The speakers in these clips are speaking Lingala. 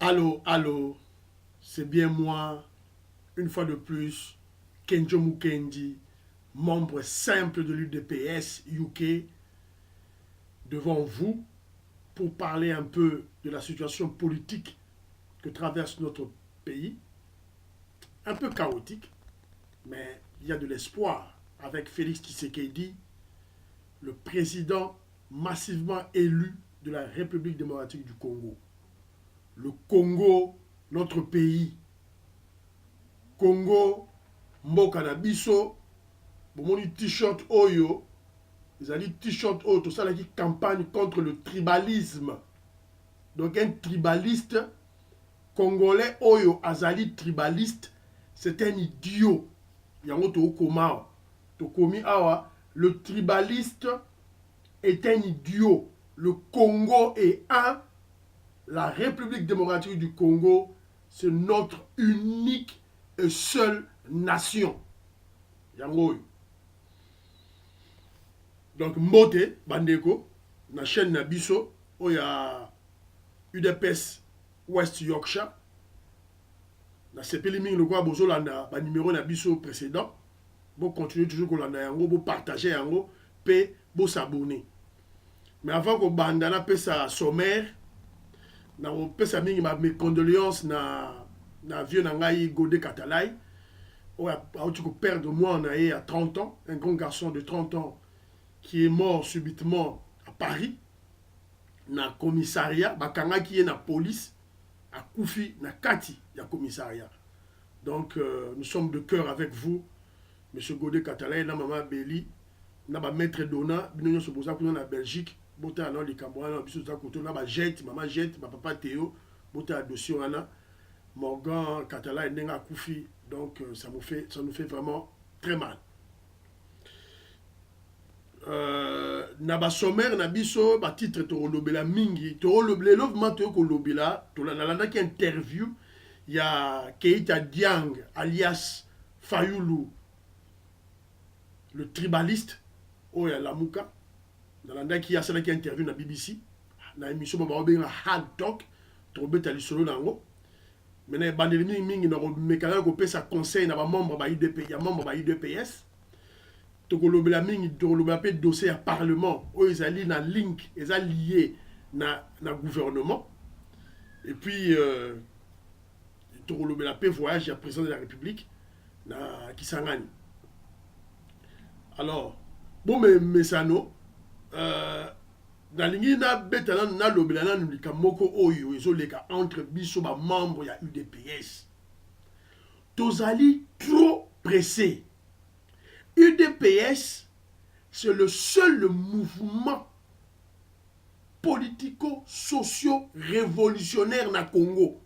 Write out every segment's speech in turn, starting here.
Allô, allô, c'est bien moi, une fois de plus, Kenjo Mukendi, membre simple de l'UDPS UK, devant vous pour parler un peu de la situation politique que traverse notre pays. Un peu chaotique, mais il y a de l'espoir avec Félix Tshisekedi, le président massivement élu de la République démocratique du Congo. Le Congo, notre pays. Congo, mboka na biso, bomoni t-shirt oyo, ezali t-shirt oyo tosalaki campagne contre le tribalisme. Donc un tribaliste congolais oyo azali tribaliste, c'est un idiot. Yango tokoma, tokomi awa, le tribaliste est un idiot. Le Congo est un, la République démocratique du Congo, c'est notre unique et seule nation. Yango. Donc mbote bandeko na chaîne na biso oya UDPS West Yorkshire na sepeli mingi lokwa bozolanda ba numéro na biso précédent. Bon continuer toujours kolanda yango, bo partager yango pe bo s'abonner. Mais avant ko banda na pesa sommaire na pesa mingi mes condoléances na vieux na ngai Godé Katalai. Tu peux perdre moi en aïe à 30 ans, un grand garçon de 30 ans qui est mort subitement à Paris, dans le commissariat, bakanga qui est dans la police, à Koufi, dans Kati, il y a commissariat. Donc nous sommes de cœur avec vous, M. Godé Katalai, na maman Béli, na ba maître Dona, nous sommes dans la Belgique, bota dans les Cameroun, na ba Jet, maman Jet, ma papa Théo, bota dossier wana. Morgan Katalai Nenga Koufi, donc ça nous fait vraiment très mal. Naba sommaire na biso ba titre to lobela mingi to lobela lovement to ko lobela to la nalanda ki interview ya Keita Diang alias Fayulu, le tribaliste oya Lamuka nalanda ki ya sala ki interview na BBC na émission ba obenga Hard Talk to beta li solo nango. Maintenant bandeli mingi na mekana ko pesa conseil na ba membre ba IDP, ya membre ba IDPS. Tokolobela mingi tokolobela pe dossier à parlement oyo ezali na link eza lié na gouvernement. Et puis tokolobela pe voyage ya président de la République na Kisangani. Alors bon mesano nalingi na beta na lobela na lika moko oyo ezoleka entre biso ba membre ya UDPS. Tozali trop pressé. UDPS, c'est le seul mouvement politico-socio-révolutionnaire na Congo.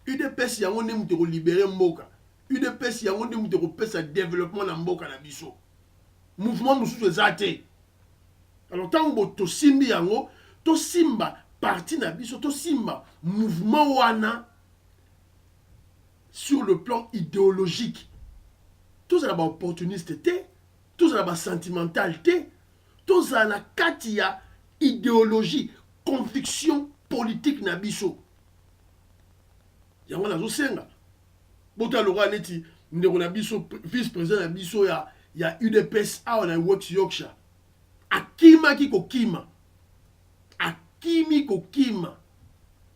UDPS yango ne muteko libérer mboka. UDPS yango ne muteko pesa développement na mboka na biso. Mouvement mususu ezate. Alors tant que to simbi yango, to simba parti na biso, to simba mouvement wana sur le plan idéologique. Tous ça la opportuniste, tous ça la sentimentalité, tous ça la katia idéologie, conviction politique na biso. Yango nazo senga. Bota lora neti ndeko na biso vice-président na biso ya UDPS a na West Yorkshire. Akima ki kokima. Akimi kokima.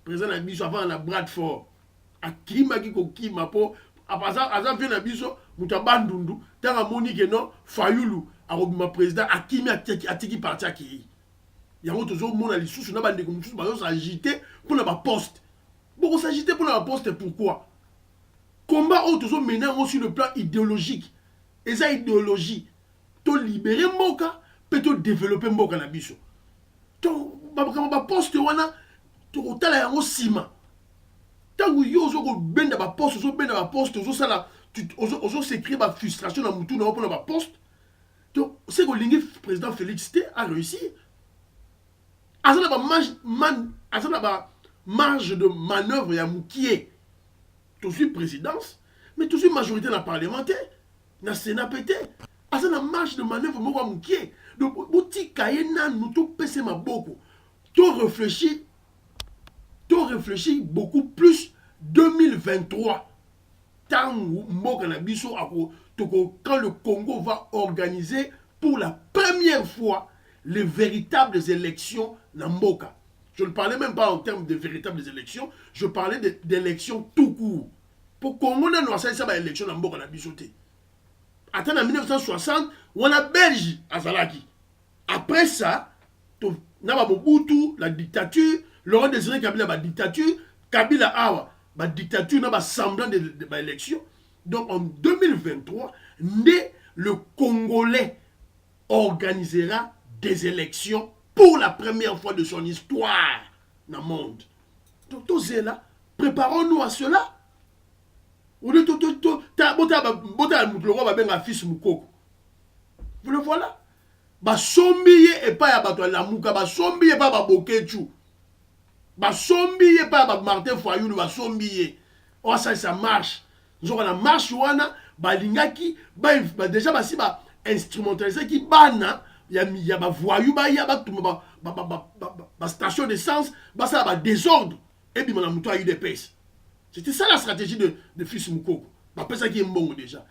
Président na biso avant na Bradford. Akima ki kokima po aza vient na biso mutabandundu tanga monique non Fayulu arobima président akimi atiki parti aki. Yango tozo mona lisusu na bande ko mususu ba s'agiter pour na ba poste. Bon s'agiter pour na ba poste pourquoi? Combat au tozo mener aussi le plan idéologique. Et ça idéologie to libérer mboka peut to développer mboka na biso. To ba poste wana to kotala yango sima. Tant que yo zo benda ba poste zo sala ozo s'écrire ba frustration na mutu na pour na ba poste. Donc c'est que l'ingi président Félix T a réussi. Azana ba marge de manœuvre ya mukie. Tu suis présidence, mais tu suis majorité na parlementaire, na sénat pété. Azana marge de manœuvre moko mukie. Donc bouti kayena nous tout pese ma beaucoup. Tu réfléchis réfléchir beaucoup plus 2023. Quand le Congo va organiser pour la première fois les véritables élections dans Mboka. Je ne parlais même pas en termes de véritables élections, je parlais d'élections tout court. Pour Congo, nous avons fait des élections dans Mboka. Attends, en 1960, on a Belge à Zalaki. Après ça, on a Mobutu, la dictature, Laurent Désiré Kabila, la dictature, Kabila Awa, la dictature, on a semblant de l'élection. Donc en 2023, le Congolais organisera des élections pour la première fois de son histoire dans le monde. Donc, tout cela, préparons-nous à cela. Vous le voilà. Basombiye et pas ya bato la muka, basombiye pas ba bokechu. Basombiye pas ba Martin Fayulu, basombiye. Oh ça marche. Nous avons la marche wana, balingaki, déjà basi ba instrumentaliser qui bana, ya ba voyou ba ya ba station d'essence, ça ba désordre et puis mon muto a eu des pèses. C'était ça la stratégie de Fils Moukoko. Bah ça qui est bon déjà.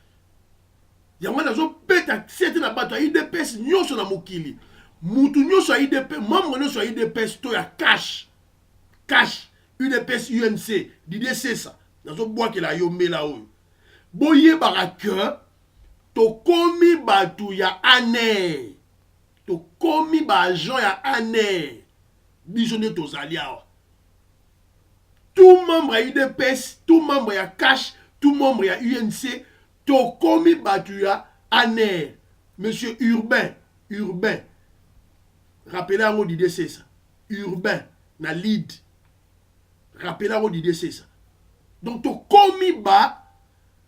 Yango nazo peta c'était na bato IDPS nyoso na mokili. Mutu nyoso IDP, membre nyoso IDPS to ya cash. Cash UDPS UNC, Didier ça. Nazo bois que la yombe la oyo. Boye baraka to komi batu ya ane. To komi ba agent ya ane. Bisone to zalia. Tout membre à UDPS, tout membre à Cash, tout membre à UNC, Tokomi Batuya, Aner, Monsieur Urbain, rappelez-vous d'idée c'est ça. Urbain, na lead. Rappelez-vous d'idée c'est ça. Donc Tokomi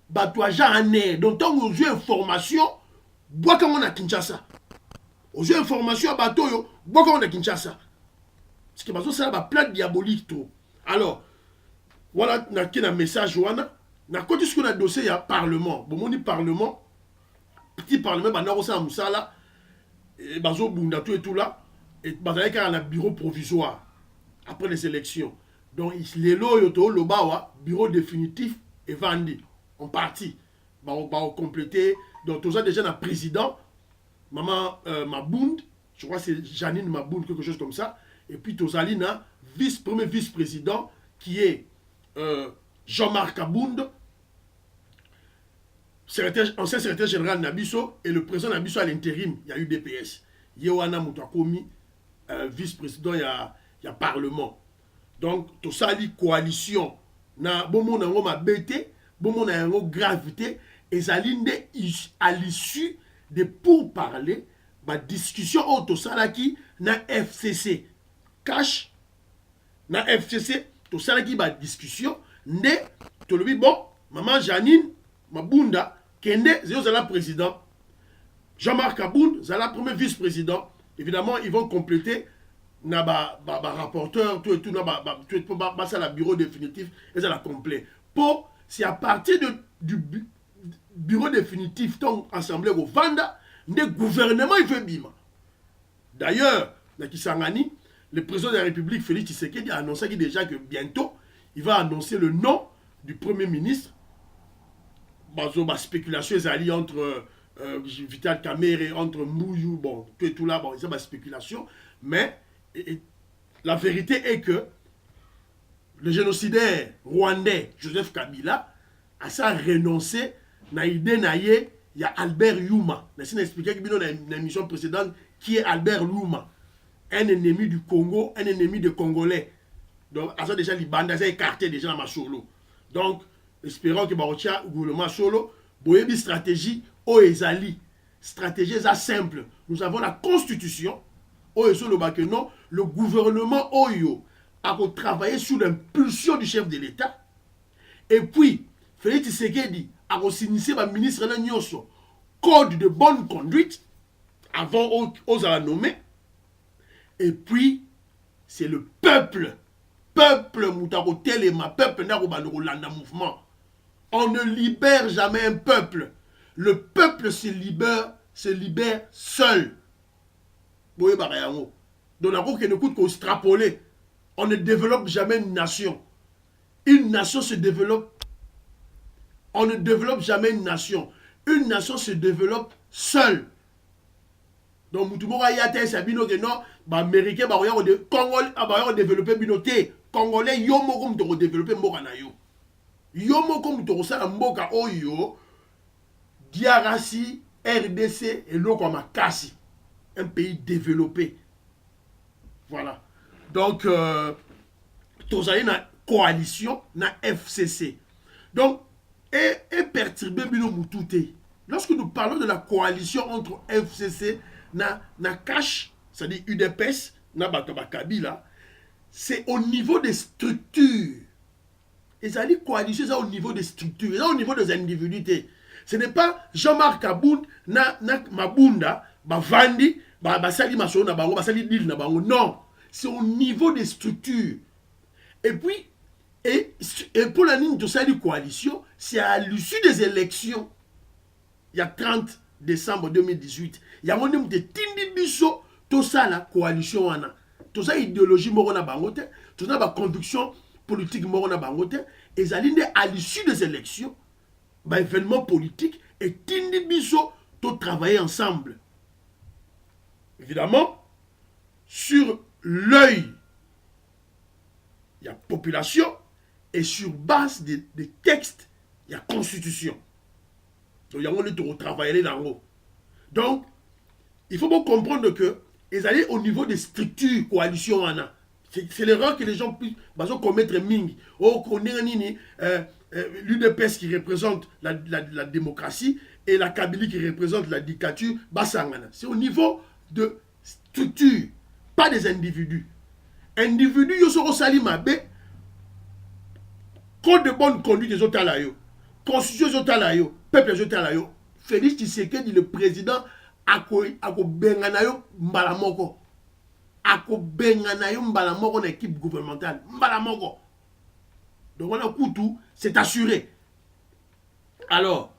Batuya Aner. Donc tant que vous avez information, bois comme on a Kinshasa. Vous avez information à Batoyo, bois comme on a Kinshasa. Parce que parce ça va plein diabolique trop. Alors, voilà, il y a un message. Na côté ce qu'on a dossier, il y a parlement. Bon, on dit parlement. Petit parlement, bah, on a Moussala. Et bazo bunda tout et tout là. Et bah, il y a un bureau provisoire. Après les élections. Donc, les lots, le bawa, bureau définitif et vendu. En partie. Bah, on va compléter. Donc, tout ça, déjà, un président. Maman Mabound. Je crois que c'est Janine Mabound, quelque chose comme ça. Et puis, Tozalina, premier vice-président, qui est Jean-Marc Abound, ancien secrétaire général Nabiso, et le président Nabiso à l'intérim, il y a eu DPS. Yewana Moutakomi, vice-président, il y a Parlement. Donc, tout ça, la coalition, na bon na ngoma bête, bon na ngo gravité, et ça à l'issue de pourparlers, ma discussion au ça là qui na FCC cash, na FCC tout ça qui ba discussion, ne to le bon, maman Janine Mabunda Kende, c'est la président. Jean-Marc Abound, c'est la premier vice-président. Évidemment, ils vont compléter na rapporteur, tout et tout, ça la bureau définitif, et ça la complet. Pour, c'est à partir du bureau définitif, ton assemblée au Vanda, le gouvernement, il fait bima. D'ailleurs, dans Kisangani, le président de la République, Félix Tshisekedi, a annoncé déjà que bientôt, il va annoncer le nom du Premier ministre. La spéculation est alliée entre Vital Kamerhe, entre Mouyou, bon, tout et tout là, bon, c'est ma spéculation. Mais la vérité est que le génocidaire rwandais Joseph Kabila a ça renoncé à l'idée il y a Albert Youma. Je vais expliqué dans l'émission précédente qui est Albert Youma. Un ennemi du Congo, un ennemi des Congolais. Donc, à ça déjà, les bandes ont écarté déjà dans ma solo. Donc, espérons que le gouvernement solo, une stratégie, stratégie est simple. Nous avons la constitution, que non, le gouvernement Oyo a travaillé sous l'impulsion du chef de l'État. Et puis, Félix Tshisekedi a signé le ministre de l'Union, code de bonne conduite, avant aux à la nommer. Et puis, c'est le peuple. Peuple, peuple n'a pas mouvement. On ne libère jamais un peuple. Le peuple se libère seul. Donc, on a ne coûte qu'au extrapoler. on ne développe jamais une nation. Une nation se développe. On ne développe jamais une nation. Une nation se développe seule. Donc, Moutoumora Yate, c'est bino que non, Américain, Congolais, développer binoté. Congolais, yo moko mtoko développer mboka na yo. Yo moko mtoko sala mboka oyo, DRC, RDC et l'autre Makasi. Un pays développé. Voilà. Donc, tous allez na coalition, na FCC. Donc, et perturber bino moutouté. Lorsque nous parlons de la coalition entre FCC na cash, c'est-à-dire UDPS, na Kabila, c'est au niveau des structures. Et ça dit coalition, c'est au niveau des structures, c'est au niveau des individus. Ce n'est pas Jean-Marc Aboud na Mabunda, Vandi, Basali Maso na bango, Basali Dil na bango. Non, c'est au niveau des structures. Et puis, et pour la ligne de cette coalition, c'est à l'issue des élections, il y a 30 décembre 2018, il y a un nombre de Tindi Bisso, tout ça la coalition, tout ça idéologie morona bangote, tout ça la conviction politique morona bangote, et ça à l'issue des élections, événements politiques, et Tindi Bisso, tout travailler ensemble. Évidemment, sur l'œil, il y a population, et sur base des textes, il y a constitution. Donc, il y a un travailler dans l'eau. Donc, il faut bien comprendre que ils allaient au niveau des structures coalition. C'est l'erreur que les gens puissent commettre ming. Oh, qu'on l'UDPS qui représente la démocratie et la Kabylie qui représente la dictature. C'est au niveau de structure, pas des individus. Individus, ils sont salimabé. Code de bonne conduite des autres là, constitution des autres là, peuple des autres là, Félix Tshisekedi, le président, ako benganayo mbalamoko. Ako benganayo mbalamoko dans l'équipe gouvernementale. Mbalamoko. Donc on a tout, c'est assuré. Alors,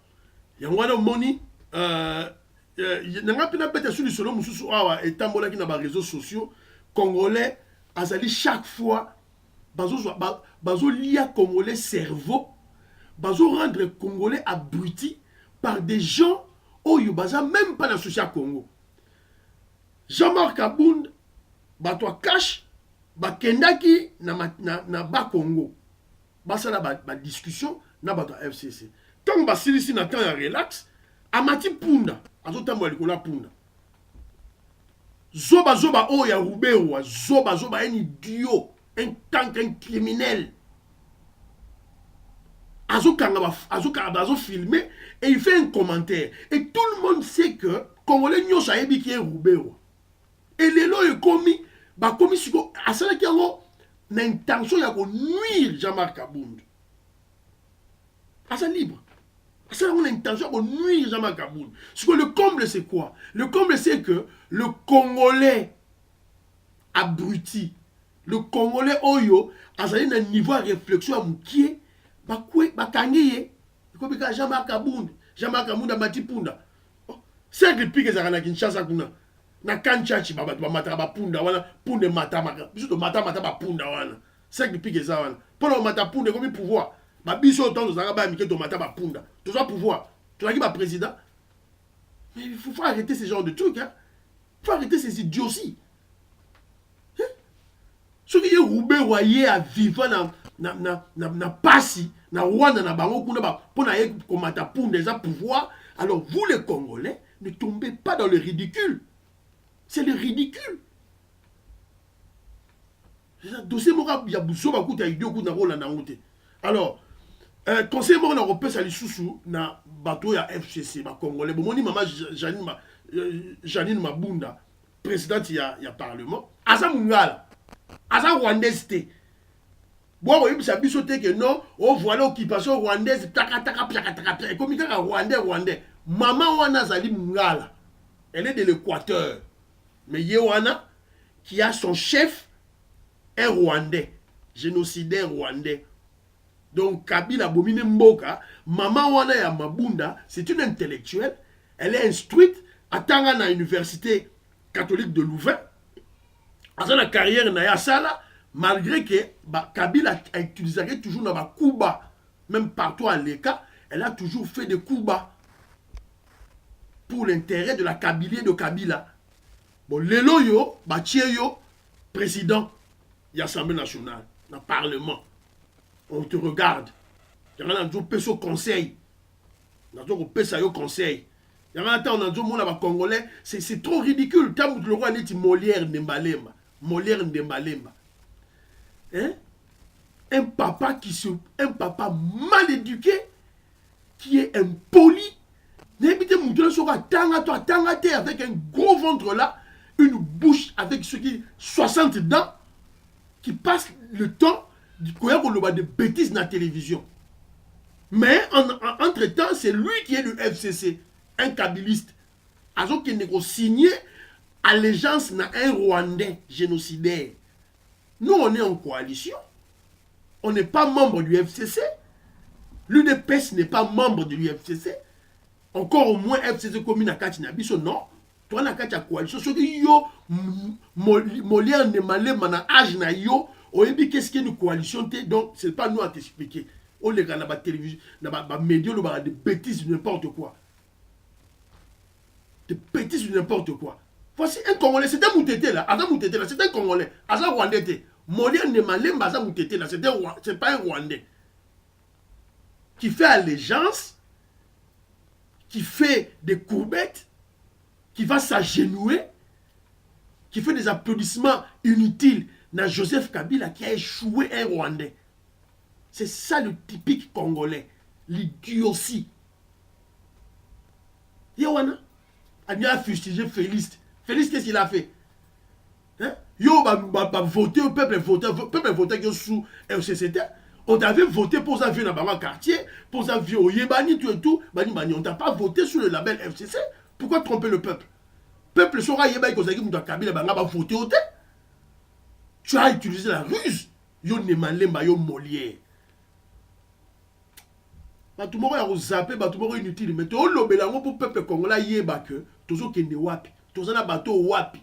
il y a un moni, il y a un peu de solution, et tambola qui n'a pas réseaux sociaux, congolais, azali chaque fois, bazo lia congolais cerveau, bazo rendre congolais abrutis par des gens oyo baza même pas dans le social Congo. Jean-Marc Aboud, batwa cash, bakendaki na ba Congo. Basala ba discussion na batwa FCC. Tant basilisi na temps ya relax, amati punda, azotambo likola punda. Zoba oya Rubewa, zoba un idiot, un tank, un criminel. Azo filmé et il fait un commentaire. Et tout le monde sait que Congolais n'y a qui est Rubewa. Et les lois est commis, si à cela qui a une intention de nuire Jean-Marc Aboud. À ça libre. À ça on a intention de nuire Jean-Marc Aboud. Le comble c'est quoi? Le comble c'est que le Congolais abruti, le Congolais oyo, à un niveau de réflexion à moukier, bakangiye comme Jean-Marc Aboud a mati punda. C'est que pique ça na Kinshasa kuna. Na kanchachi ba mata ba punda wana punda mata biso mata ba punda wana. C'est que pique ça wana. Pour le mata punda comme pouvoir. Ba biso autant za ba mike to mata ba punda. Tu as pouvoir. Tu as qui ba président. Mais il faut arrêter ce genre de trucs hein. Il faut arrêter ces idioties. Hein? Ce qui est roubé royé à vivre na pasi na Rwanda na bango kuna ba pona ye komata punda za pouvoir. Alors vous les Congolais ne tombez pas dans le ridicule. C'est le ridicule. Dossier mora ya busoba kuta idio kuna rola na ngote. Alors conseil mora na repès à lisusu na bateau ya FCC ba Congolais. Bon moni maman Janine Mabunda, présidente ya parlement, asa mungala. Asa rwandaise. Bon, oui, ça biso te que non, oh voilà occupation rwandaise taka comme il rwandais. Maman wana zali mungala. Elle est de l'Équateur. Mais Yewana, qui a son chef, est rwandais. Génocidaire rwandais. Donc, Kabila Bomine Mboka, maman wana ya Mabunda, c'est une intellectuelle. Elle est instruite à Tangana Université catholique de Louvain. À sa carrière na ya sala, Malgré que Kabila a utilisé toujours dans les coups bas, même partout à l'ECA, elle a toujours fait des coups bas pour l'intérêt de la Kabylie de Kabila. Bon, lelo yo, yo, président de l'Assemblée nationale, dans le Parlement. On te regarde. Il y a un conseil. Il y a un conseil. Il y a un Congolais. C'est trop ridicule. Quand le roi est Molière Ndembalemba. Molière Ndembalemba. Hein? Un papa mal éduqué, qui est impoli. N'habitez avec un gros ventre là, une bouche avec ce qui 60 dents, qui passe le temps de bêtises dans la télévision. Mais entre-temps, c'est lui qui est du FCC, un kabiliste. Alors qu'il a signé allégeance à un Rwandais génocidaire. Nous, on est en coalition. On n'est pas membre du FCC. L'UDPS n'est pas membre de l'UFCC. Encore au moins FCC commune à Katinabiso, non. Toi, na kati ya coalition. Ce qui yo, Molière ne malé mana âge na yo, oyebi qu'est-ce qu'il y a une coalition, donc c'est pas nous à t'expliquer. On les gars dans la télévision, dans les médias, on a des bêtises de n'importe quoi. Des bêtises de n'importe quoi. Voici un Congolais, c'est un Moutété là. Asa Moutété là, c'est un Congolais. Asa Rwandais. Molière ne malé Asa Moutété là, c'est pas un Rwandais. Qui fait allégeance, qui fait des courbettes, qui va s'agenouiller, qui fait des applaudissements inutiles dans Joseph Kabila qui a échoué un Rwandais. C'est ça le typique Congolais, l'idiotie. Yowana, il a fustigé Félix. Félix, qu'est-ce qu'il a fait? Hein? Yo, voté, le peuple voté sous LCCT. On t'avait voté pour ça, dans le quartier, pour ça, au Yébani, tout et tout. On t'a pas voté sous le label FCC. Pourquoi tromper le peuple? Le peuple sera Yébani, qu'on s'est dit, Kabila, va voter au thé. Tu as utilisé la ruse. Yo Nemalemba, yo Molière. Tout le monde a zappé, tout le monde est inutile. Mais tu as le bélango pour le peuple congolais, Yéba que, tous ceux qui ne wapi, tous ceux qui bateau wapi.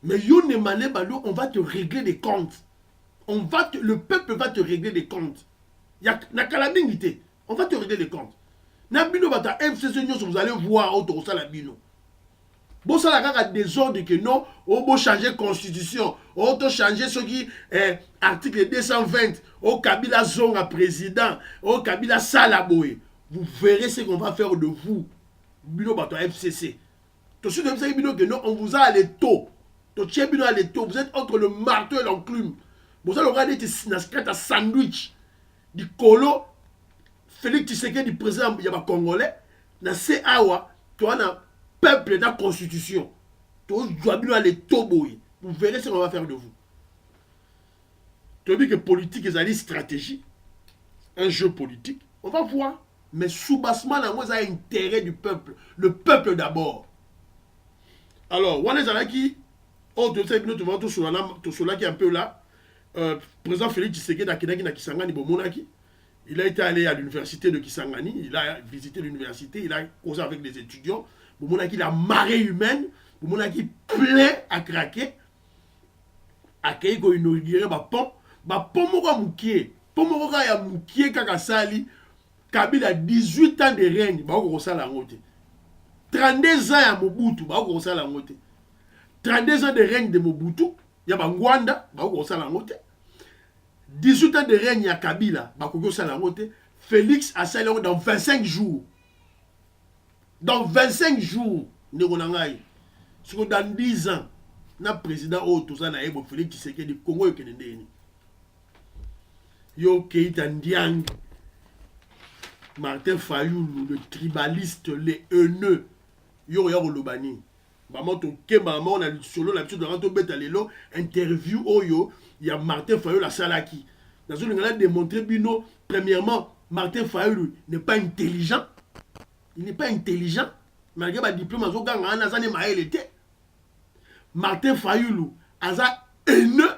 Mais yo Nemalemba, on va te régler des comptes. Le peuple va te régler des comptes. Il y a la calamité. On va te régler des comptes. Nabino bata FCC, vous allez voir autour de ça la bino. Bon, ça la désordre que non, on va changer la constitution, on va changer ce qui est article 220, au Kabila Zonga président, au Kabila Salaboé. Vous verrez ce qu'on va faire de vous. Bino bata FCC. Tout ce que non, on vous a allé tôt. Vous êtes entre le marteau et l'enclume. Vous allez regarder un sandwich du colo Félix Tshisekedi du président du Congolais. Dans ces awa, tu as un peuple dans la constitution. Vous verrez ce qu'on va faire de vous. Tu as dit que politique est une stratégie, un jeu politique. On va voir. Mais sous-bassement, on a intérêt du peuple. Le peuple d'abord. Alors, on est qui oh, tu sais, tout cela qui est un peu là. Président Félix Tshisekedi à Kisangani, il a été allé à l'université de Kisangani, il a visité l'université, il a causé avec des étudiants. Il a marée humaine, il plein à craquer. Accueilli qu'on inaugure pont, moko mukie, pont moko ya mukie kaka sali. Kabila 18 ans de règne, ba ko sala ngote. 32 ans ya Mobutu, ba ko sala ngote. 32 ans de règne de Mobutu, ya Bangwanda, ba ko sala ngote. 18 ans de règne à Kabila, Félix a salé dans 25 jours. Dans 25 jours, dans 10 ans, le président tout ça, Félix Tshisekedi du Congo, Yo Keita Ndiang, Martin Fayulu, le tribaliste, les haineux, Yo Lobani. Maman, on a solo l'habitude de rentrer au bétalelo, interview, Oyo. Il y a Martin Fayulu la Salaki. Dans ce cas-là, démontrer Bino, premièrement, Martin Fayulu n'est pas intelligent. Il n'est pas intelligent. Malgré le diplôme, Martin Fayulu, Aza haineux,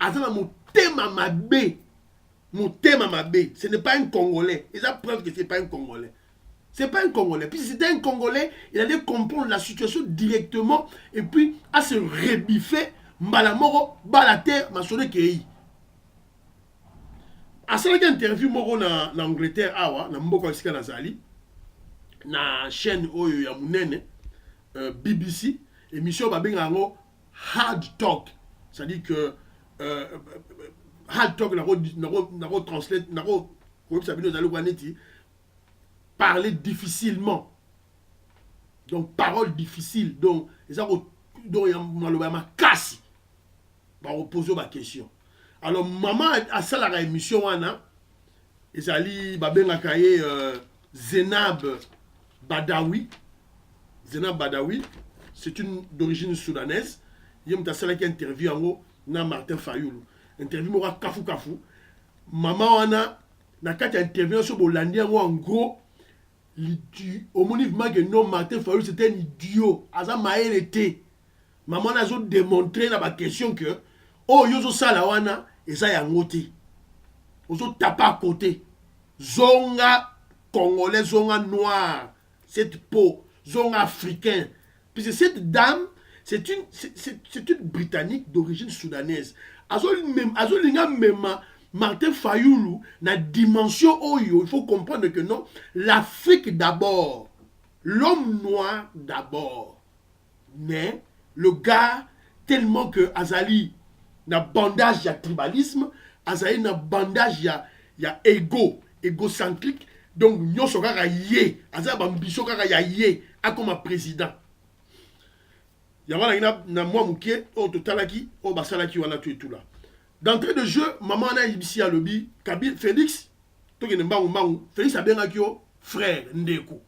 Aza mon thème à ma baie. Mon thème à ma baie. Ce n'est pas un Congolais. Ils ont preuve que ce n'est pas un Congolais. Ce n'est pas un Congolais. Puis si c'était un Congolais, il allait comprendre la situation directement et puis à se rebiffer mbala moko bala te masole kei asalaki interview moko na Angleterre awa na mboka esika nazali na chaîne oyo ya munene BBC émission babenga yango hard talk, c'est-à-dire que hard talk nako translate nako ko sabino zali kwa neti parler difficilement, donc parole difficile, donc ça donc ya maloba makasi ba reposer ba question. Alors maman a ça la émission wana ezali babengaka ye Zenab Badawi. Zenab Badawi, c'est une d'origine soudanaise. Il y a une interview na Martin Fayoulou. Interview mora kafu kafu. Maman wana na kati interview sur Bolandi en gros au mouvement que non Martin Fayoulou c'était un idiot. Aza maël était. Maman a démontré na ba question que oh yozo sala wana eza yango te. Ozo tapa à côté. Zonga congolais, zonga noir, cette peau, zonga africain. Puisque cette dame, c'est une Britannique d'origine soudanaise. Azolinga même Martin Fayoulou, na dimension oyo, il faut comprendre que non, l'Afrique d'abord, l'homme noir d'abord. Mais le gars, tellement que Azali, na bandage ya tribalisme, Azali na bandage ya égocentrique, donc nyoso kaka ye, Azali bambiso kaka ya ye, a comme président. Yavana na moi mouké, au totalaki, au basalaki wana tout là. D'entrée de jeu, maman na ibisi à lobby, Kabil Félix, to ke mbangu mbangu, Félix a bien akio frère Ndeko.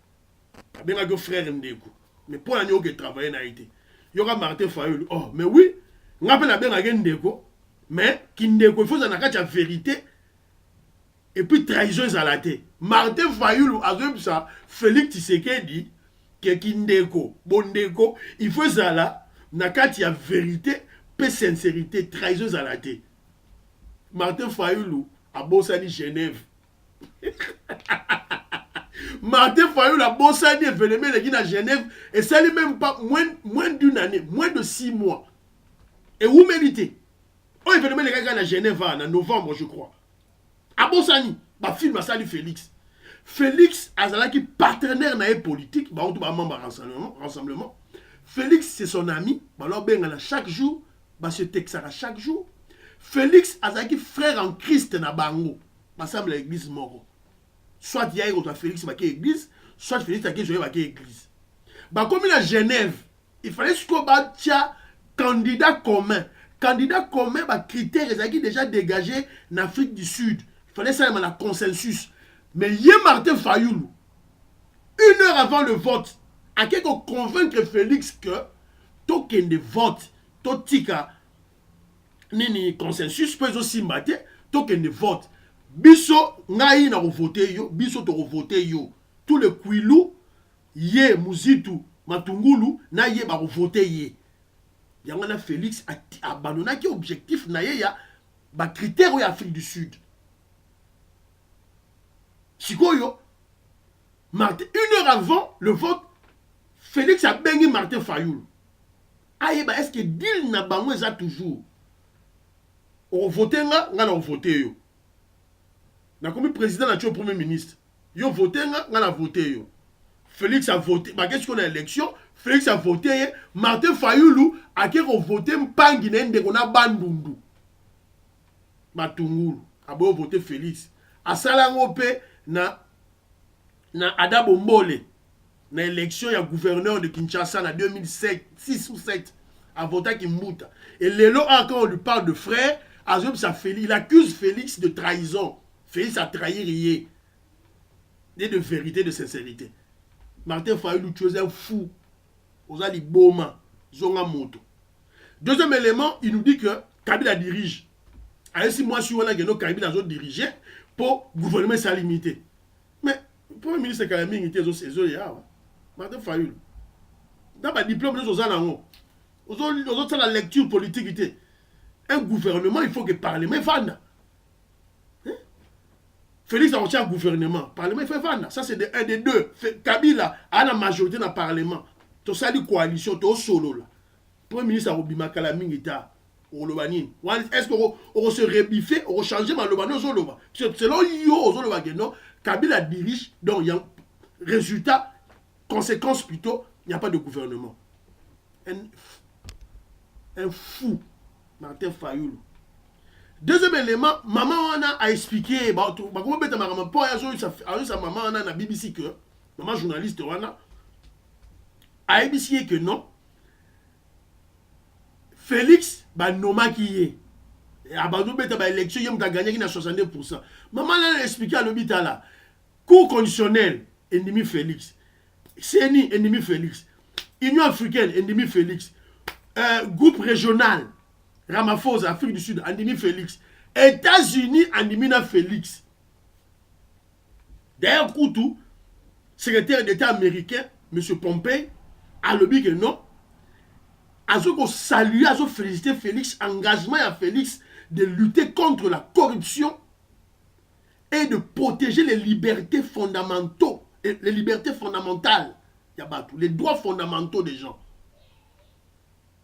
A bien akio frère Ndeko. Mais pour l'année que travailler na été. Yoga Martin Fayoulou. Oh, mais oui, on appelle la bien akio Ndeko, mais qui Ndeko, il faut en avoir la vérité. Et puis trahison à la tête. Martin Fayoulou a dit ça, Félix Tshisekedi que Kindeko, Bondeko, il faut ça là, nakati ya vérité, peu sincérité, trahison à la tête. Martin Fayoulou a bossani Genève. Martin Fayoulou a bossani événement à Genève et ça n'est même pas moins d'une année, moins de 6 mois. Et où mérité? Au événement à Genève en novembre, je crois. A bossani, ba film à Sali Félix. Félix Azalaki partenaire na politique, ba on tout ba membre rassemblement. Félix c'est son ami, ba lo bengana chaque jour, ba se texara chaque jour. Félix Azalaki frère en Christ na bango, ba semble l'église moro. Soit hier ou Félix ba ki église, soit Félix ta ki joye ba ki église. Ba comme à Genève, il fallait que ba tia candidat commun. Candidat commun ba critères ezaki déjà dégagé en Afrique du Sud. Il fallait ça la consensus. Mais hier Martin Fayoulou, 1 heure avant le vote, a quelque convaincre Félix que token de vote, totika nini consensus peut aussi mater, token de vote. Biso ngai na voter yo, biso to voter yo. Tout le Kwilu, ye Muzitu, Matungulu, na ye ba voter ye. Yangana Félix a abandonné qui objectif na ye ya ba critère au Afrique du Sud. Sikoyo, Martin, 1 heure avant le vote, Félix a baigné Martin Fayoulou. Aïe, bah, est-ce que deal n'a pas moins ça toujours? On vote nga, nga na vote yo. Na comme président na premier ministre. Yo vote nga na vote yo. Félix a voté, bah qu'est-ce qu'on a élection? Félix a voté, Martin Fayoulou a qui voté mpangi nende kona bandundu. Matungulu, a beau voter Félix. A salango pe na Adabo Mbole na élection ya gouverneur de Kinshasa en 2007 6 ou 7 a voté Kimbuta et lelo quand on lui parle de frère Azom ça Félix il accuse Félix de trahison. Félix a trahi rien et de vérité de sincérité. Martin Fayoulou tu es un fou ozali boma zonga moto. Deuxième élément, il nous dit que Kabila dirige. Ainsi moi si on a gagné Kabila a dirigé pour gouvernement ça limité. Mais le premier ministre Kalami était aux là. Martin Fayoulou. Dans le diplôme, nous avons la lecture politique. Un gouvernement, il faut que le Parlement fasse. Félix a reçu un gouvernement. Le Parlement fait vendre. Ça, c'est un des deux. Kabila a la majorité dans le Parlement. Tout ça, la coalition, tout solo. Le premier ministre a Obima Kalami. Est-ce qu'on se rebiffer, on changer ma loba non loba. Selon yo loba que non, Kabila dirige, donc il y a résultat, conséquence plutôt, il n'y a pas de gouvernement. Un fou, Martin Fayoulou. Deuxième élément, maman a expliqué, comment bête ma maman, pour sa maman na BBC que, maman journaliste a expliqué que non, Félix, noma qui est. Abandon bête élection, il a gagné 62%. Maman a expliqué à l'hôpital là, cours conditionnel, ennemi Félix. CNI, ennemi Félix. Union africaine, ennemi Félix. Groupe régional, Ramaphosa, Afrique du Sud, ennemi Félix. États-Unis, ennemi Félix. D'ailleurs, Koutou, secrétaire d'État américain, M. Pompey, a le dit que non. A salué, a félicité Félix, engagement à Félix de lutter contre la corruption et de protéger les libertés fondamentaux, les libertés fondamentales, les droits fondamentaux des gens.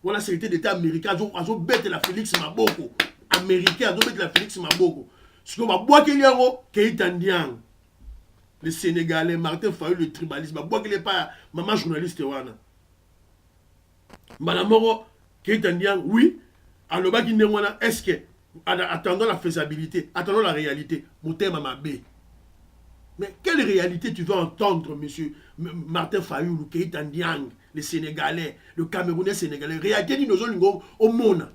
Voilà, secrétaire d'État américain, a bête la Félix Maboko, américain, a bête la Félix Maboko. Ce qu'on va boire qu'il y a, Keïtandian, le Sénégalais, Martin Fayoulou, le tribalisme, boire qu'il n'y a pas, maman journaliste, wana. Madame Moro, Keïtandian, oui, alors est-ce que, attendons la faisabilité, attendons la réalité, mon thème à ma baie. Mais quelle réalité tu veux entendre, monsieur Martin Fayoulou, Keïtandian, les Sénégalais, le Camerounais sénégalais, réalité nous avons au monde.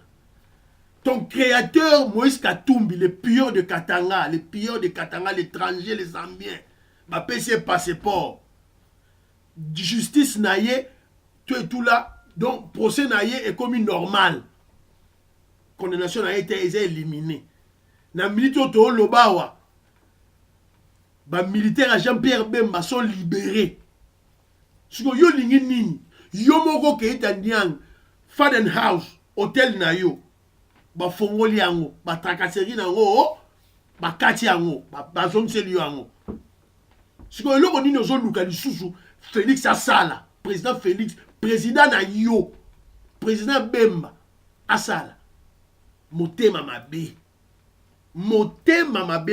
Ton créateur, Moïse Katumbi, les pilleurs de Katanga, l'étranger, les Zambiens, ma PC passeport, justice naïe, tout là. Donc, procès naïe est comme une normale. Condamnation a été éliminée. Dans le militaire de Lobawa, les militaires à Jean-Pierre Bemba sont libérés. Si vous avez des gens, Yomoko Keïtandian, Fadenhouse, Hôtel Nayo, Fongoli Yango, Trakaseri Nango, Kati Yango, Zontseli Yango. Si vous avez des gens, Félix Assala, président Félix, président Nayo, président Bemba, Assala. Motema Mabé,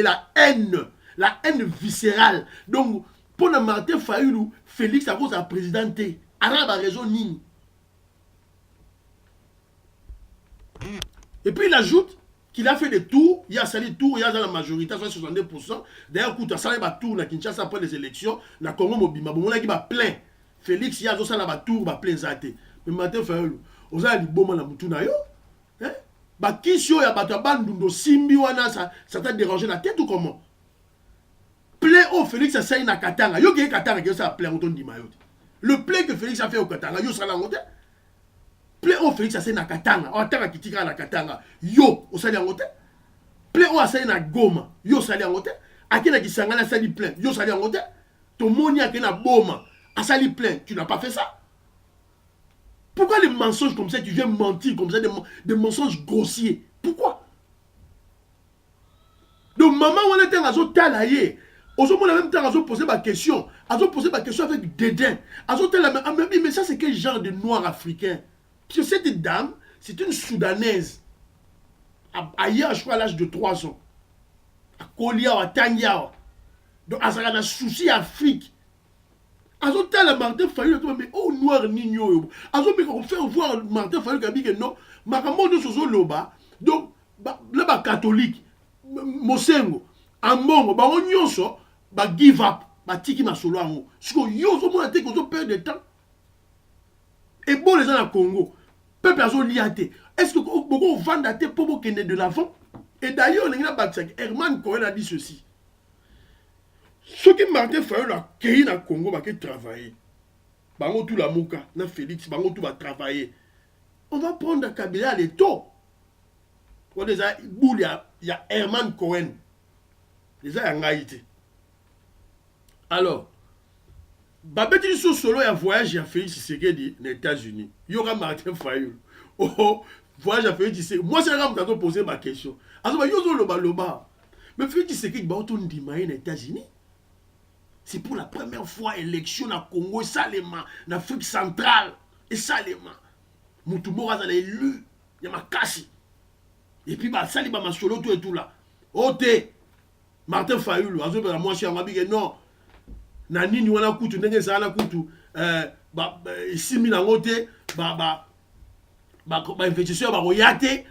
la haine viscérale. Donc, pour le Martin Fayoulou, Félix a cause à présidenter. Arabe a raison ni. Et puis il ajoute qu'il a fait des tours, il y a sali des tours, il y a dans la majorité, 62%. D'ailleurs, il y a sali des tours à Kinshasa après les élections, na Congo Mobima, bon, on a qui va plein. Félix, il y a sali des tours, va plein zate. Mais Martin Fayoulou, on a dit bon, on a moutou yo. Hein? Bakisio ya bato bandundo simbi wana ça t'a dérangé la tête ou comment? Plein au Félix a saï na Katanga. Yo qui Katanga qui ça plein autant di mayote. Le plein que Félix a fait au Katanga, yo ça la ngote. Plein au Félix a saï na Katanga. O tanga kitika na Katanga. Yo o sali ngote. Plein au a saï na Goma. Yo sali ngote. Akena ki sangana sali plein. Yo sali ngote. To moni akena Boma. A sali plein. Tu n'as pas fait ça? Pourquoi les mensonges comme ça, tu viens mentir comme ça, des mensonges grossiers? Pourquoi? Donc, maman, on était dans un talaye. Aujourd'hui, en même temps, on a posé ma question. On a posé ma question avec dédain. Mais ça, c'est quel genre de noir africain? Parce que cette dame, c'est une Soudanaise. Ailleurs, je crois, à l'âge de 3 ans. À Kolia, à Tangia. Donc, elle a un souci Afrique. Azo tala Martin Fayoulou mais oh noir nigno azo me faire voir Martin Fayoulou qui dit que non makambo de sozo loba donc là ba catholique mosengo ambongo ba onyonso ba give up ba tiki masolo ango siko yo zo mona te ko zo perdre de temps et bon les gens à Congo peuple azo liate est-ce que beaucoup vendre te pour que de l'avant et d'ailleurs on a battu Herman Cohen a dit ceci. Ceux qui Martin Fayoulou a créé dans le Congo, qui travailler. Bango tout la mouka, na Félix, bango tout va travailler. On va prendre Kabila les taux. Il y a Herman Cohen. Les a ngaïté. Alors, Babeti solo a voyage à Félix Tshisekedi aux États-Unis. Il y aura Martin Fayoulou. Oh, voyage à Félix Tshisekedi. Moi, c'est là que je poser ma question. Alors, yo loba. Mais Félix Tshisekedi va retourner aux États-Unis. C'est pour la première fois élection na Congo et Salema, en Afrique centrale et Salema. Moutoumora a élu, il y a ma casse. Et puis bah sali ba masolo tout et tout là. Ote Martin Fayulu azo ba moi chez Amabike non. Na nini wana kutu ndenge za na kutu ba simi na ngote ba investisseur ba royate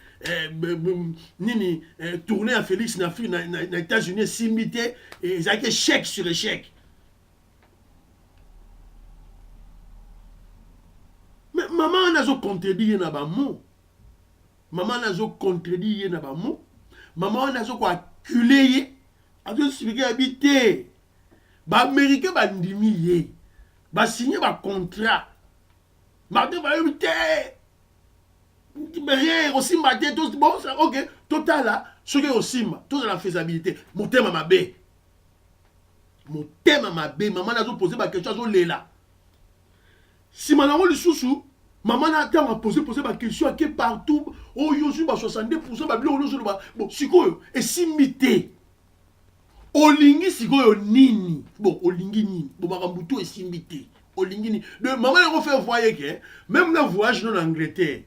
nini tourner à Félix na États-Unis simité et ça que chèque sur échec. Mais maman nazo contredire na ba mot. Maman nazo contredire na ba mot. Maman nazo ko acculer azo expliquer habiter. Ba américain ba ndimi ye. Ba signer ba contrat. Martin va éviter. Mais rien aussi maté tout bon ça OK total là ce que aussi tout la faisabilité mon thème ma bé maman n'a pas posé ma question sur lela si maman le sous maman n'a pas posé ma question qui partout oh yo sur 70% ba bilo sur bon siko et simité olingi siko nini bon olingi nini bon makambuto et simité olingi ni maman n'a fait voyer que même le voyage en Angleterre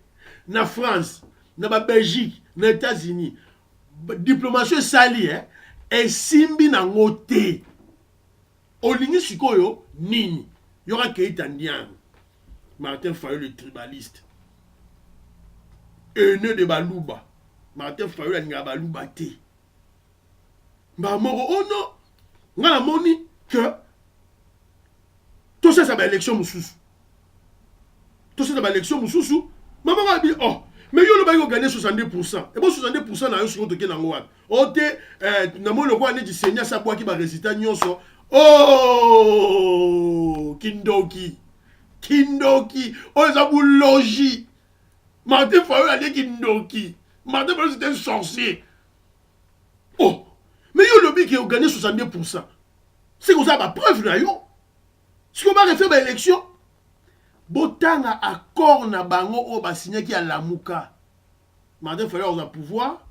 na France, na Belgique, na États-Unis, diplomatie sali et simbi na ngote. Olingi sikoyo nini? Yora Keita Ndiang. Martin Fayulu le tribaliste. Ene de Balouba. Martin Fayulu nga Balouba te. Ba moro oh non. Nga la moni que tout ça ça ba élection mususu. Tout ça ba élection mususu. Maman va dire, oh, mais yo le bail gagner 70%. Et bon 70% na yo sur to ke nango wana. Ote na mo le ko ane di seigneur sa bois qui ba résultat nyonso. Oh, Kindoki. Oh ça vous logi. Martin Fayulu a dit Kindoki. Martin Fayulu c'était un sorcier. Oh, mais yo le bail qui a gagné 70%. C'est comme ça ba preuve na yo. Si on va refaire ba élection Botanga accord na bango o ba signé qui a Lamuka. Martin Fayulu au pouvoir.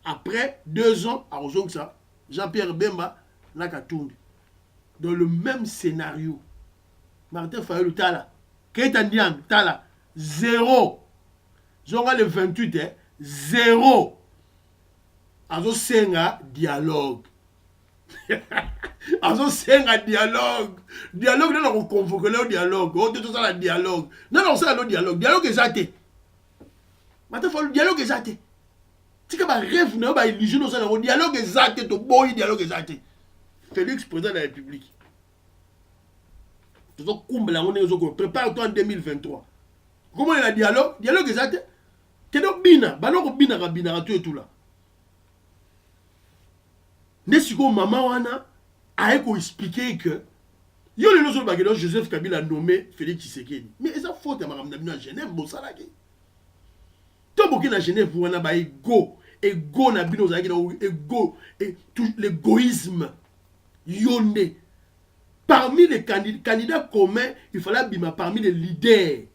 Après 2 ans à Ozongsa, Jean-Pierre Bemba na Katumbi. Dans le même scénario. Martin Fayulu tala. Keita Ndiang tala 0. Zonga le 28 0. Azo senga dialogue. Azo senga dialogue non on convoque le dialogue on tout ça la dialogue non ça le dialogue exacté Martin Fayulu dialogue exacté tika ba rêve na ba illusion ça le dialogue exacté to boy dialogue exacté Félix président de la République tout kumba la on est prépare-toi en 2023 comment il a dialogue exacté kedo bina banoko bina kabina tout là Nesiko maman wana a expliqué que yo le nozo bagelo Joseph Kabila a nommé Félix Tshisekedi. Mais ça faute à madame Nabino à Genève bosalaki. To boki na Genève wana ba ego na bino zaki na ego et tout l'égoïsme yonde. Parmi les candidats communs, il fallait bima parmi les leaders.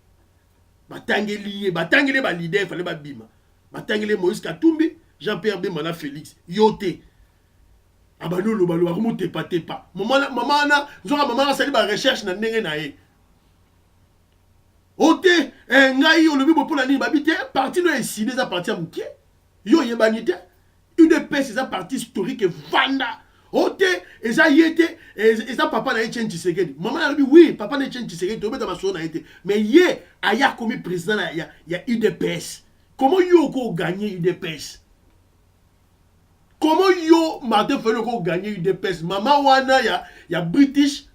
Batangeli ba leader, il fallait ba bima. Batangeli Moïse Katumbi, Jean-Pierre Bemba Félix yote. Abano lo balo akomo tepa maman na nzoka maman sali ba recherche na ndenge na ye ote ngai olobi bo pona ni babite parti no esi des parti à muke yo yebani te UDPS c'est un parti historique vanda ote eza yete eza papa na Etienne Tshisekedi maman a dit oui papa na Etienne Tshisekedi to beta maso na été mais ye aya comme président ya UDPS comment yo ko gagner UDPS. Comment yo Martin Fayulu gagner UDPS? Maman wana ya British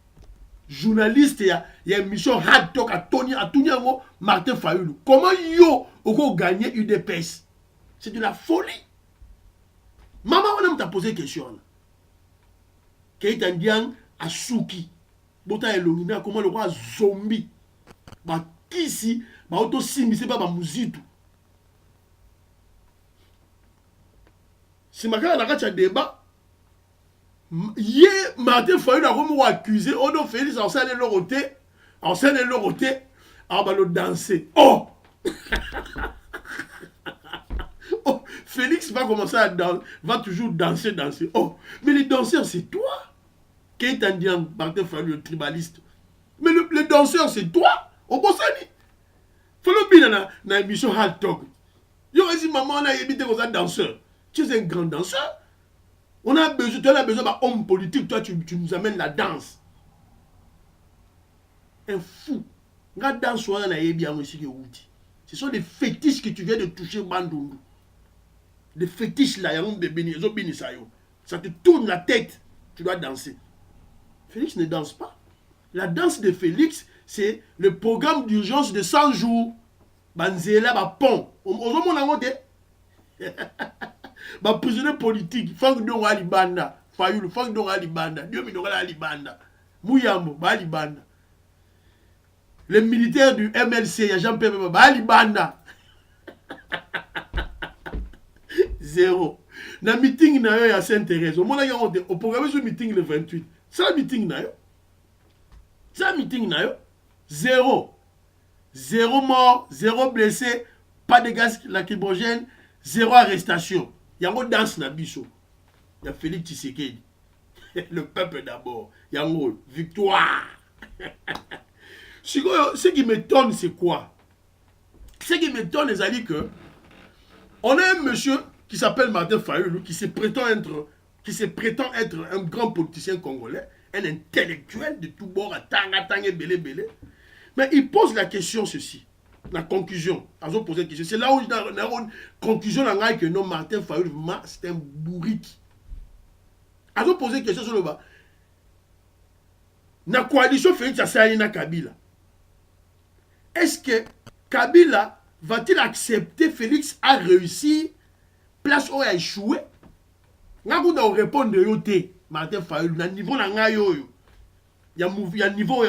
journaliste ya émission Hard Talk à Tony Martin Fayulu. Comment yo gagner UDPS? C'est de la folie. Maman wana m'a posé question. Keita Ndiang a Souki. Bota elongina comment le roi zombie. Ba kisi ba auto simbi c'est pas ba muzitu. Si ma na kacha débat ye Martin Fayulu a comme accusé on a Félix en scène le roté on va le danser oh oh Félix va commencer à danser va toujours danser oh mais les danseurs c'est toi Keita Ndiang Martin Fayulu le tribaliste mais le danseur c'est toi au Bossani faut le bien na émission Hard Talk Yo aussi maman on a évité qu'on soit danseur. Tu es un grand danseur. On a besoin, tu as besoin d'un homme politique, toi tu nous amènes la danse. Un fou. Regarde dans soi on a bien aussi que outi. Ce sont des fétiches que tu viens de toucher Bandundu. Des fétiches là, y a un bébé, ça te tourne la tête, tu dois danser. Félix ne danse pas. La danse de Félix, c'est le programme d'urgence de 100 jours. Banzela, ba pont. On a monté. Ba prisonnier politique. Frank Dongo Alibanda. Fayulu, Frank Dongo Alibanda. Dieu me donne Alibanda. Mouyambo, ba Alibanda. Les militaires du MLC, il y a Jean-Pierre ba Alibanda. Zéro. Na meeting na yo ya Sainte-Thérèse. Au programme sur meeting le 28. C'est un meeting na yo. C'est un meeting na yo. Zéro. Zéro mort, zéro blessé, pas de gaz lacrymogène, zéro arrestation. Il y a un danse na biso. Il y a Félix Tshisekedi. Le peuple d'abord. Il y a un victoire. Ce qui m'étonne, c'est quoi? Ce qui m'étonne, c'est que on a un monsieur qui s'appelle Martin Fayulu, qui se prétend être un grand politicien congolais, un intellectuel de tout bord, à tanga, belé. Mais il pose la question ceci, la conclusion. C'est là où dans la conclusion que non, Martin Fayulu, c'est un bourrique. Ils ont posé une question sur le bas. La coalition Félix Tshisekedi Kabila. Est-ce que Kabila va-t-il accepter Félix a réussi, place où il a échoué? Nous devons répondre de yoté, Martin Fayulu, na niveau na ngayo. Il y a niveau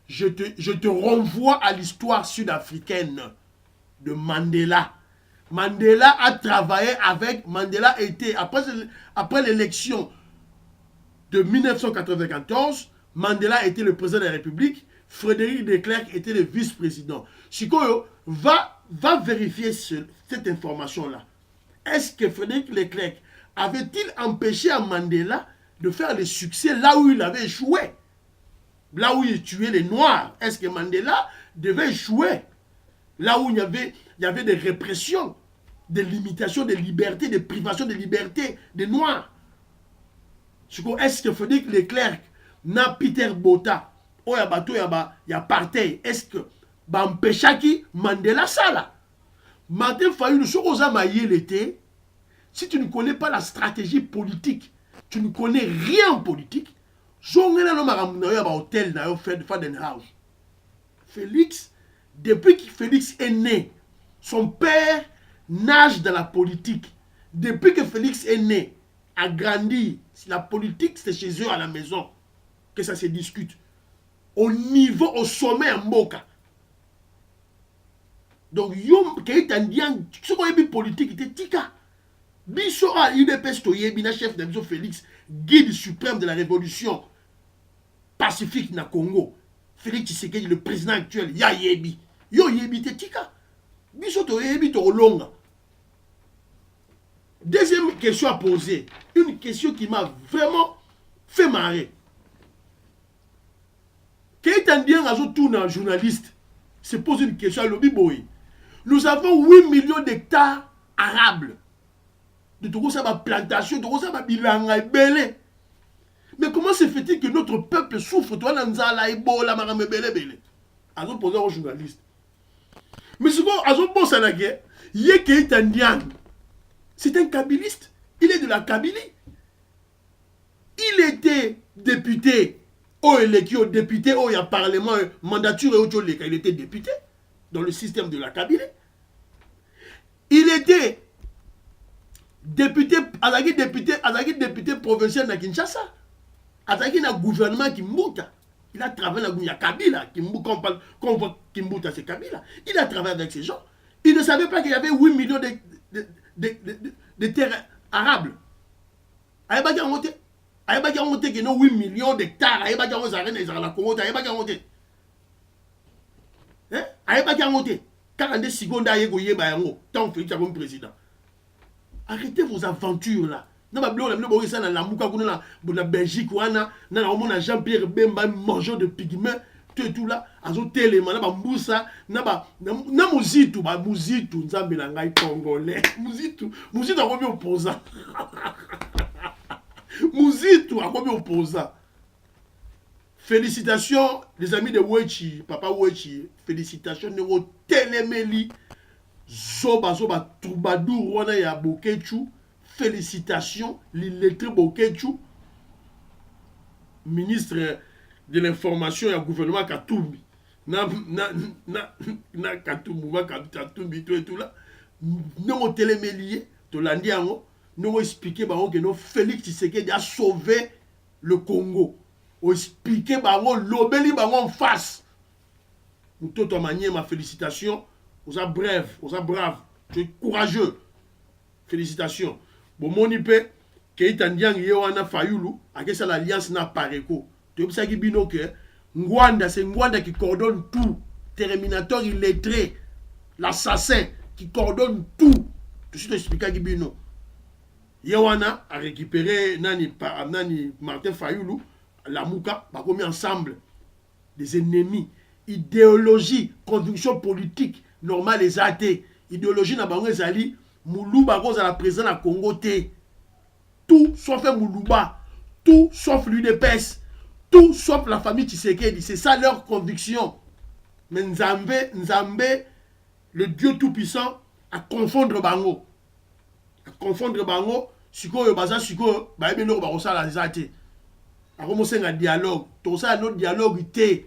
je te renvoie à l'histoire sud-africaine de Mandela. Mandela a travaillé avec, Mandela était, après l'élection de 1994, Mandela était le président de la République, Frédéric de Klerk était le vice-président. Chikoyo va vérifier cette information-là. Est-ce que Frédéric Leclerc avait-il empêché à Mandela de faire le succès là où il avait échoué? Là où il tuait les Noirs? Est-ce que Mandela devait échouer? Là où il y avait des répressions, des limitations de liberté, des privations de liberté des Noirs. Est-ce que Frédéric Leclerc n'a Peter Botha, ou y a apartheid, est-ce que empêchaki Mandela ça là? Martin Fayulu, si tu ne connais pas la stratégie politique, tu ne connais rien en politique, Félix, depuis que Félix est né, son père nage dans la politique. Depuis que Félix est né, a grandi, la politique c'est chez eux à la maison que ça se discute. Au niveau, au sommet en Mboka. Donc, ce qu'on a dit politique, était tika. Biso a UDPS Toyebina, chef de Biso Félix, guide suprême de la révolution pacifique na Congo. Félix Tshisekedi, le président actuel, ya yebi. Yo yebi te tika. Biso Toyebi to longa. Deuxième question à poser. Une question qui m'a vraiment fait marrer. Quand un journaliste se pose une question à l'Obiboy, nous avons 8 millions d'hectares arables. De tout ça, plantation, de tout ça, bilanga belé. Mais comment se fait-il que notre peuple souffre? Toi, Nanzala, Ebola, Marame belé belé. Azo poser aux journalistes. Mais ce qu'on a bon ça la guerre, Yeke Tandian, c'est un kabiliste. Il est de la Kabylie. Il était député. Oh, il est député, oh, il y a parlement, mandature et autre chose. Il était député dans le système de la Kabylie. Il était député provincial de Kinshasa. Azaki na gouvernement Kimbuta. Il a travaillé dans la Kabila. Quand on voit Kimbuta, c'est Kabila. Il a travaillé avec ces gens. Il ne savait pas qu'il y avait 8 millions de terres arables. Aïbaki a monté. Aïbaki a monté qu'il y a 8 millions d'hectares. Aïbaki a monté. Aïbaki a monté. Aïbaki a monté. 42 secondes à Yego Yeba Yango. Tant que comme président. Arrêtez vos aventures là. Non, mais la Belgique, Jean-Pierre Bemba, mangeant de pygmées. tout là azo telema na ba mbusa na muzitu ba muzitu nzambe na ngai congolais muzitu akomi opposant muzitu akomi opposant. Félicitations les amis de Wechi, papa Wechi, félicitations Nero Telemeli Zoba Troubadour wana ya Bokechu, félicitations l'illettré Bokechu, ministre de l'information et gouvernement Katumbi. Na Katumbi tout là. Nero Telemeli to landi yango, nero expliquer ba que non Félix Tshisekedi a sauvé le Congo. Ou expliquer bango lobeli bango en face. Moutoto manier ma félicitation. Vous êtes brave, tu es courageux. Félicitations. Bon monipe ke itandiang yewana fayulu akesa l'alliance na pareko. Tu sais ça qui bino que Ngwanda c'est Ngwanda qui coordonne tout. Terminator illettré, l'assassin qui coordonne tout. Tu sais expliquer qui bino. Yewana a récupéré nani Martin Fayulu. La Mouka, bah, mis ensemble des ennemis, idéologie, conviction politique, normal les athées, idéologie n'a pas zali, Moulouba à la présidence à Congo T. Tout sauf Moulouba, tout sauf l'UDPS, tout sauf la famille Tshisekedi, c'est ça leur conviction. Mais Nzambe, le Dieu tout-puissant, à confondre Bango. À confondre Bango, Siko Baza Siko, Baébélo Barossa la Zate. À commencer un dialogue. Tout ça, notre dialogue, il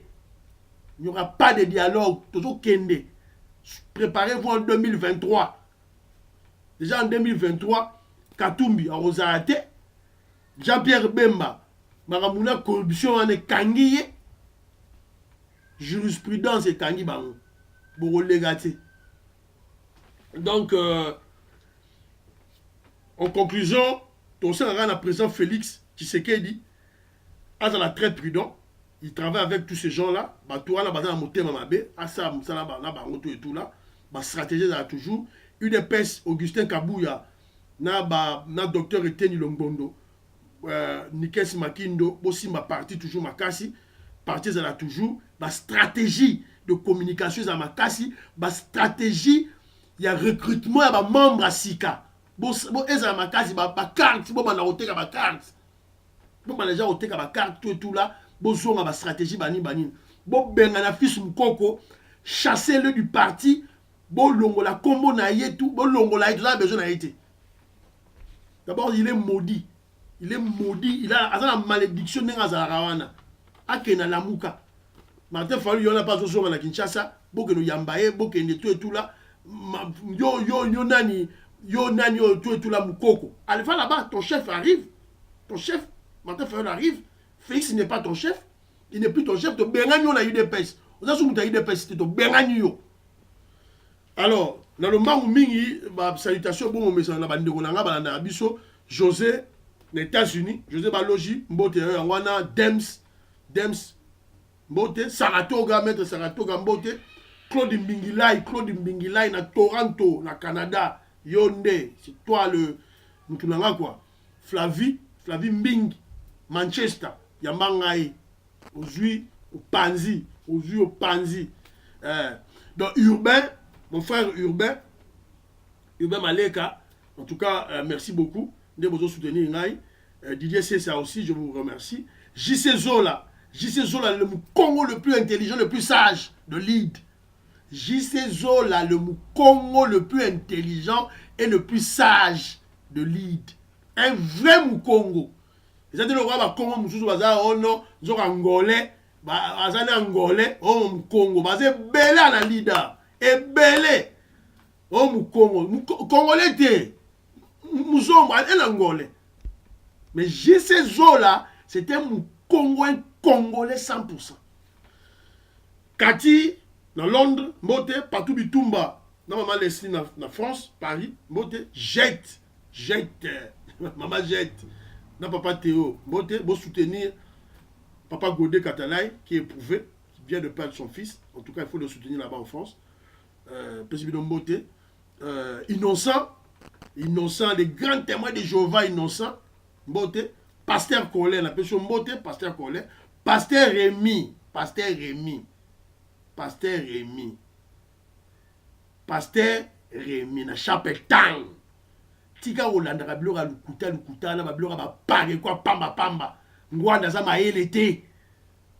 n'y aura pas de dialogue. Tout ça, Kende. Préparez-vous en 2023. Déjà en 2023, Katumbi, à Rosarate, Jean-Pierre Bemba, Maramouna, corruption, on est Kangiye, jurisprudence et Kangi Bango. Pour légaté. Donc, en conclusion, tout ça, on a la président Félix Tshisekedi. Azala très prudent, il travaille avec tous ces gens-là. Toi, là, bazana moté mamabé, asa musala na bangoto et tout là. Ba stratégie là toujours. UDPS Augustin Kabouya, na docteur Eteni Lombondo, Nikes Makindo, aussi ma partie toujours makasi, partie là toujours. Ba stratégie de communication à makasi, ba stratégie il y a recrutement ya ba membre à Sika. Bo eza makasi ba carte, bo bana oteka ba carte. Bon, les gens ont été à carte tout là, besoin de la stratégie bani. Bon, ben la fils Mukoko, chassez-le du parti, bon longo la combo na tout, bon longo la là besoin na été. D'abord, il est maudit. Il a la malédiction de Razarawana. Akena Lamuka. Martin Fayulu, il n'y a pas besoin de la Kinshasa, bon que nous yambaye, bon que nous tout là. Yo nani, tout là Mukoko. Allez, là-bas, ton chef arrive. Ton chef. Martin Fayulu arrive, Félix n'est pas ton chef, il n'est plus ton chef, tu benganyo na UDPS. Vous avez soumis ta UDPS, tu benganyo. Alors, dans le mangu mingi, salutation, bon, mais ça n'a pas de balanda abisso, José, les États-Unis, José Balogi, Mbote, Wana, Dems, Mbote, Saratoga, maître Saratoga, Mbote, Claude Mbingilai, na Toronto, na Canada, Yonde, c'est toi le, nous quoi, Flavie Mbing, Manchester, Yamangai, aujourd'hui au Panzi. Donc Urbain, mon frère Urbain Maleka, en tout cas, merci beaucoup de vous soutenir. Didier Cessa aussi, je vous remercie. JC Zola, le Congo le plus intelligent, le plus sage de lead. JC Zola, le Congo le plus intelligent et le plus sage de lead. Un vrai Mukongo. Ils ont dit le roi Congo Moussou Baza, oh non, ils ont angolais, angolais, oh Mukongo, Baza belé à la leader, et belé, oh Mukongo, Congolais t'es, Mousson, un angolais. Mais JC Zola, c'était un Mukongo, un Congolais 100%. Kati, dans Londres, Moté, Patou Bitumba, dans Maman Leslie, dans France, Paris, Moté, jette, Maman jette. Non, papa Théo, bon soutenir papa Godé Katalai, qui est éprouvé, qui vient de perdre son fils. En tout cas, il faut le soutenir là-bas en France. Président Mbote, innocent, les grands témoins de Jéhovah innocent, Mbote, pasteur Collet, la personne Mbote, pasteur Collet, pasteur Rémi, Pasteur Rémi. Pasteur Rémi. Pasteur Rémi na chapelle tang. Tika olandaka biloko lukuta na babiloko bapage kwa pamba. Ngwanda za mayele te.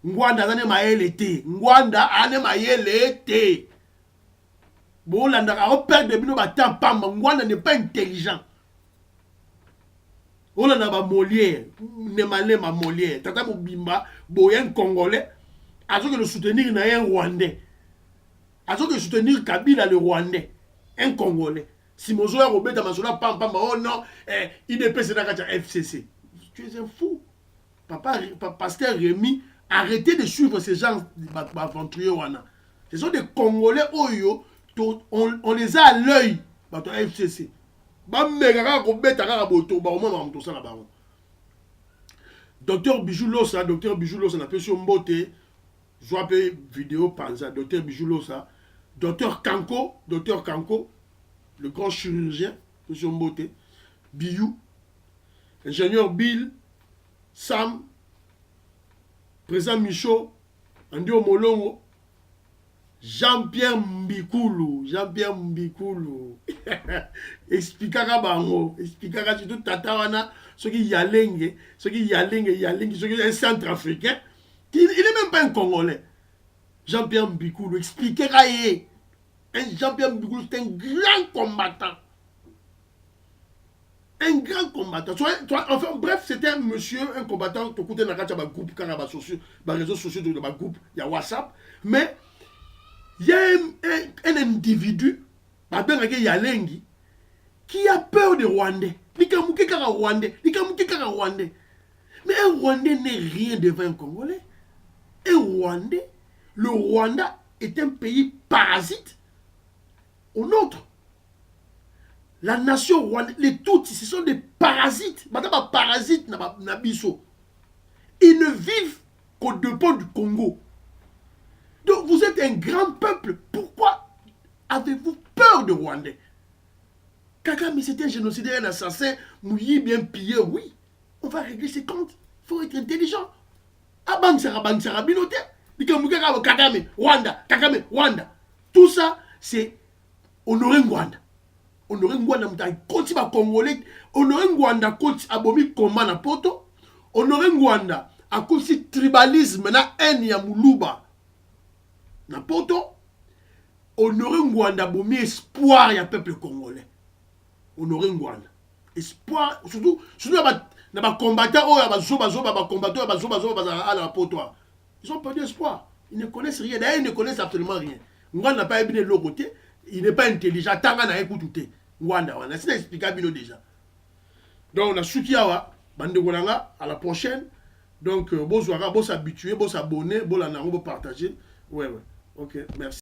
Ngwanda za ne mayele te. Ngwanda ane mayele te. Bolandaka o perdre bino batan pamba. Ngwanda n'est pas intelligent. Olanda ba Molière, Nemalema Molière, Tata Mobimba, boyen congolais, a que le soutenir na un rwandais. A que soutenir Kabila le rwandais, un congolais. Si Mozola Robeta Mazola pam oh non, IDP c'est dans FCC. Tu es un fou. Pasteur Rémi, arrêtez de suivre ces gens aventuriers. Ce sont des Congolais, on les a à l'œil, FCC. Docteur Bijou Losa, n'a pas sur Mbote, je vois une vidéo panza, Docteur Bijou Losa, Docteur Kanko, le grand chirurgien, sur Mbote, Biou, ingénieur Bill, Sam, président Michaud, Andio Molongo, Jean-Pierre Mbikulu. Expliquera bango. Expliquera surtout tata wana. Ceux qui yalenge, ceux qui un centre africain. Il n'est même pas un Congolais. Jean-Pierre Mbikulu. Expliquera yé. Jean-Pierre Mbikulu, c'est un grand combattant. Un grand combattant. Enfin, bref, c'était un monsieur, un combattant. Tu écoutes dans le groupe, dans les réseaux sociaux, dans le groupe, il y a WhatsApp. Mais il y a un individu, Yalengi, qui a peur des Rwandais. Mais un Rwandais n'est rien devant un Congolais. Un Rwandais, le Rwanda est un pays parasite au nôtre. La nation rwandaise, les Tutsis, ce sont des parasites. Madame, parasites, ils ne vivent qu'au dépens du Congo. Donc vous êtes un grand peuple. Pourquoi avez-vous peur de Rwandais? Kagame, c'était un génocidaire, un assassin, mouillé, bien pillé, oui. On va régler ses comptes. Il faut être intelligent. Abansara, binote. Kagame, Rwanda. Tout ça, c'est honorer Rwanda. Honorer Rwanda, koti ba Congolais. Honorer Rwanda, koti abomi komba na poto. Honorer Rwanda, à cause tribalisme na haine ya muluba. Na poto, honorer Rwanda bomi espoir ya peuple congolais. Honorer Rwanda. Espoir, surtout na ba combattants oh ya ba combattants à la poto. Ils ont perdu espoir. Ils ne connaissent rien. D'ailleurs, ils ne connaissent absolument rien. Rwanda n'a pas bien l'autre côté. Il n'est pas intelligent. Tanga na écouté. Rwanda, c'est explicable déjà. Donc, on a soutiawa. Bande Golanga, à la prochaine. Donc, bon s'habituer, bon s'abonner, bon partager. Ouais. Ok, merci.